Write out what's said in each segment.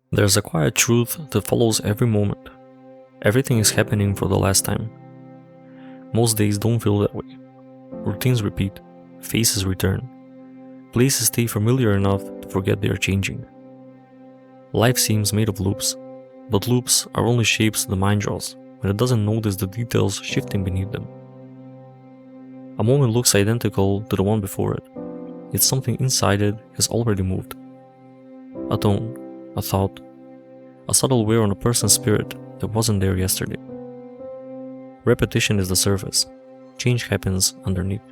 There's a quiet truth that follows every moment. Everything is happening for the last time. Most days don't feel that way. Routines repeat, faces return, places stay familiar enough to forget they are changing. Life seems made of loops, but loops are only shapes the mind draws when it doesn't notice the details shifting beneath them. A moment looks identical to the one before it, yet something inside it has already moved. A tone, a thought, a subtle wear on a person's spirit that wasn't there yesterday. Repetition is the surface, change happens underneath.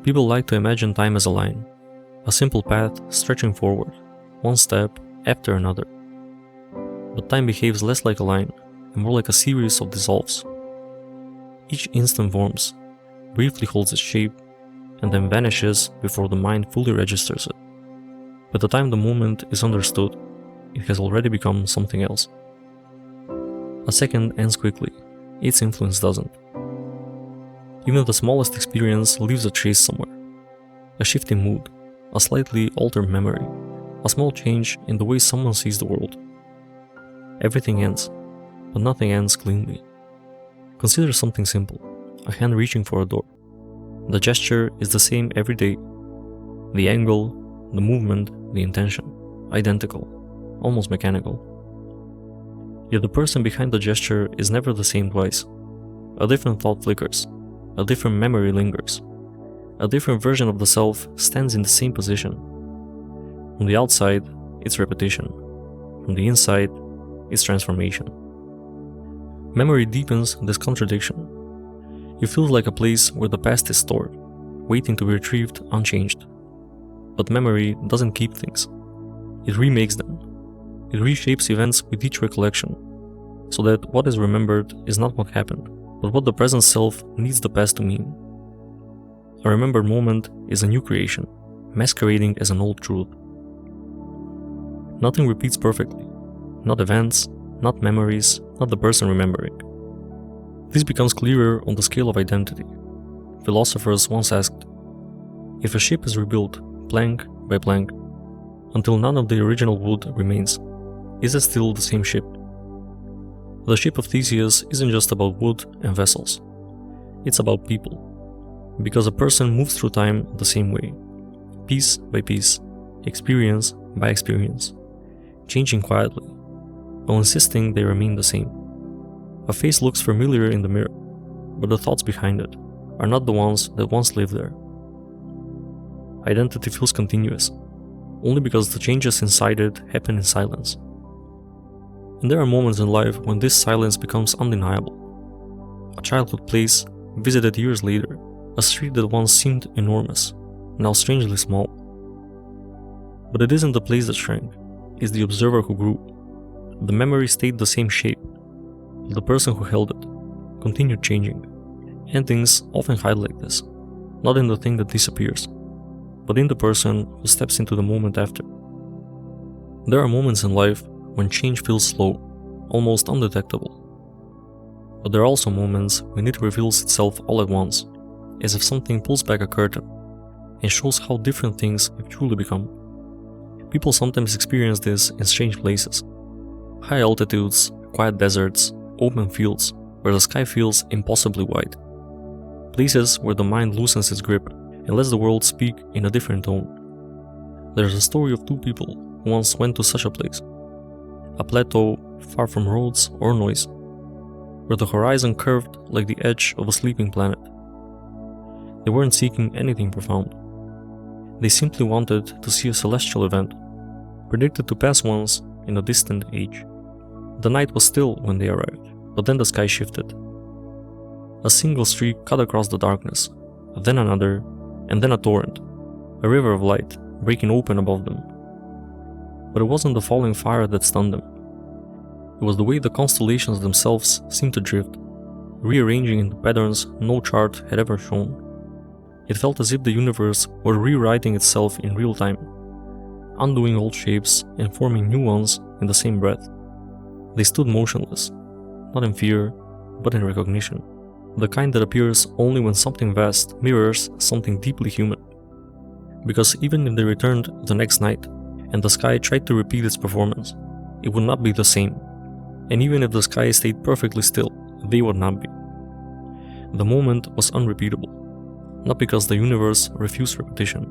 People like to imagine time as a line, a simple path stretching forward, one step after another. But time behaves less like a line and more like a series of dissolves. Each instant forms, briefly holds its shape, and then vanishes before the mind fully registers it. By the time the moment is understood, it has already become something else. A second ends quickly, its influence doesn't. Even the smallest experience leaves a trace somewhere. A shift in mood, a slightly altered memory, a small change in the way someone sees the world. Everything ends, but nothing ends cleanly. Consider something simple, a hand reaching for a door. The gesture is the same every day. The angle, the movement, the intention, identical, almost mechanical. Yet the person behind the gesture is never the same twice. A different thought flickers, a different memory lingers, a different version of the self stands in the same position. From the outside, it's repetition. From the inside, it's transformation. Memory deepens this contradiction. It feels like a place where the past is stored, waiting to be retrieved unchanged. But memory doesn't keep things. It remakes them. It reshapes events with each recollection, so that what is remembered is not what happened, but what the present self needs the past to mean. A remembered moment is a new creation, masquerading as an old truth. Nothing repeats perfectly. Not events, not memories, not the person remembering. This becomes clearer on the scale of identity. Philosophers once asked, if a ship is rebuilt, plank by plank, until none of the original wood remains, is it still the same ship? The ship of Theseus isn't just about wood and vessels. It's about people. Because a person moves through time the same way, piece by piece, experience by experience, changing quietly, while insisting they remain the same. A face looks familiar in the mirror, but the thoughts behind it are not the ones that once lived there. Identity feels continuous, only because the changes inside it happen in silence. And there are moments in life when this silence becomes undeniable. A childhood place, visited years later, a street that once seemed enormous, now strangely small. But it isn't the place that shrank, it's the observer who grew. The memory stayed the same shape, but the person who held it continued changing. Endings often hide like this, not in the thing that disappears, but in the person who steps into the moment after. There are moments in life when change feels slow, almost undetectable. But there are also moments when it reveals itself all at once, as if something pulls back a curtain and shows how different things have truly become. People sometimes experience this in strange places. High altitudes, quiet deserts, open fields where the sky feels impossibly wide. Places where the mind loosens its grip and lets the world speak in a different tone. There's a story of two people who once went to such a place. A plateau far from roads or noise, where the horizon curved like the edge of a sleeping planet. They weren't seeking anything profound. They simply wanted to see a celestial event, predicted to pass once in a distant age. The night was still when they arrived, but then the sky shifted. A single streak cut across the darkness, then another, and then a torrent, a river of light breaking open above them. But it wasn't the falling fire that stunned them. It was the way the constellations themselves seemed to drift, rearranging into patterns no chart had ever shown. It felt as if the universe were rewriting itself in real time, undoing old shapes and forming new ones in the same breath. They stood motionless, not in fear, but in recognition, the kind that appears only when something vast mirrors something deeply human. Because even if they returned the next night, and the sky tried to repeat its performance, it would not be the same. And even if the sky stayed perfectly still, they would not be. The moment was unrepeatable, not because the universe refused repetition,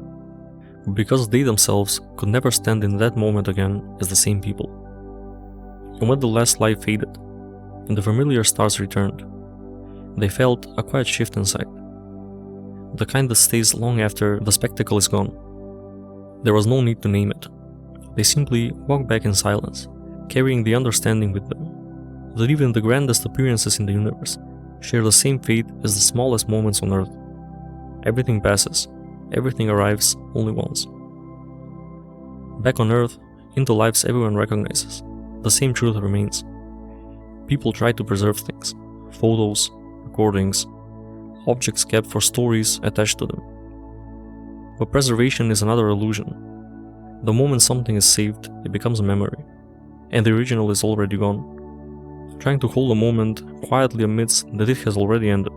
but because they themselves could never stand in that moment again as the same people. And when the last light faded, and the familiar stars returned, they felt a quiet shift inside, the kind that stays long after the spectacle is gone. There was no need to name it. They simply walked back in silence, carrying the understanding with them, that even the grandest appearances in the universe share the same fate as the smallest moments on Earth. Everything passes, everything arrives only once. Back on Earth, in the lives everyone recognizes, the same truth remains. People try to preserve things, photos, recordings, objects kept for stories attached to them. But preservation is another illusion. The moment something is saved, it becomes a memory, and the original is already gone. Trying to hold a moment quietly admits that it has already ended,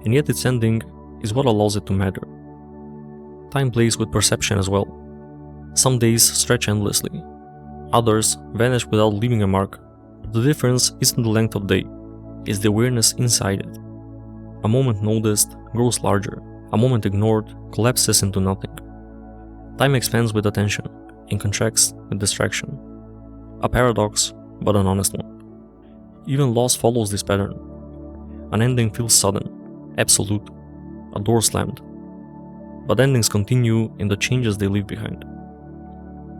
and yet its ending is what allows it to matter. Time plays with perception as well. Some days stretch endlessly, others vanish without leaving a mark. But the difference isn't the length of day, it's the awareness inside it. A moment noticed grows larger, a moment ignored collapses into nothing. Time expands with attention and contracts with distraction. A paradox, but an honest one. Even loss follows this pattern. An ending feels sudden, absolute, a door slammed. But endings continue in the changes they leave behind.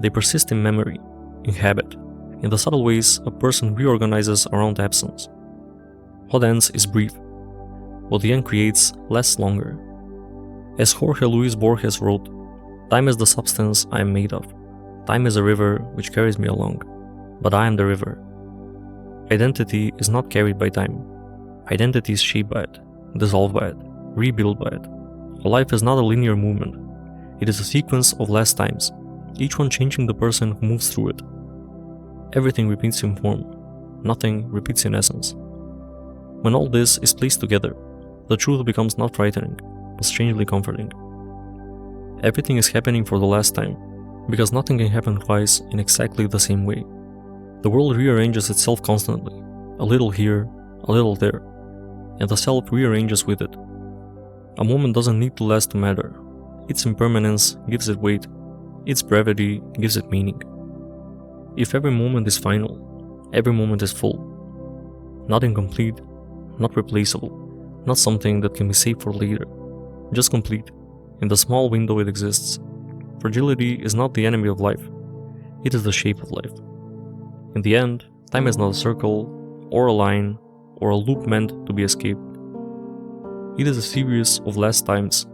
They persist in memory, in habit, in the subtle ways a person reorganizes around absence. What ends is brief. What the end creates lasts longer. As Jorge Luis Borges wrote, "Time is the substance I am made of. Time is a river which carries me along, but I am the river." Identity is not carried by time. Identity is shaped by it, dissolved by it, rebuilt by it. A life is not a linear movement. It is a sequence of last times, each one changing the person who moves through it. Everything repeats in form, nothing repeats in essence. When all this is placed together, the truth becomes not frightening, but strangely comforting. Everything is happening for the last time, because nothing can happen twice in exactly the same way. The world rearranges itself constantly, a little here, a little there, and the self rearranges with it. A moment doesn't need to last to matter. Its impermanence gives it weight, its brevity gives it meaning. If every moment is final, every moment is full. Not incomplete, not replaceable, not something that can be saved for later, just complete, in the small window it exists. Fragility is not the enemy of life, it is the shape of life. In the end, time is not a circle, or a line, or a loop meant to be escaped. It is a series of last times,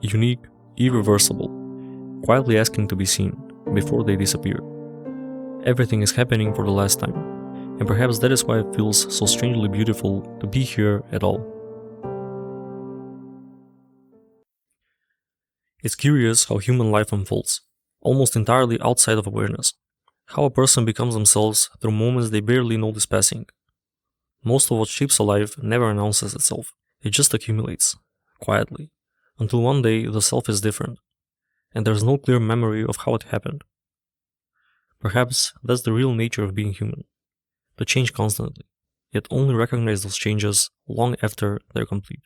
unique, irreversible, quietly asking to be seen before they disappear. Everything is happening for the last time, and perhaps that is why it feels so strangely beautiful to be here at all. It's curious how human life unfolds, almost entirely outside of awareness. How a person becomes themselves through moments they barely notice passing. Most of what shapes a life never announces itself, it just accumulates, quietly, until one day the self is different, and there's no clear memory of how it happened. Perhaps that's the real nature of being human, to change constantly, yet only recognize those changes long after they're complete.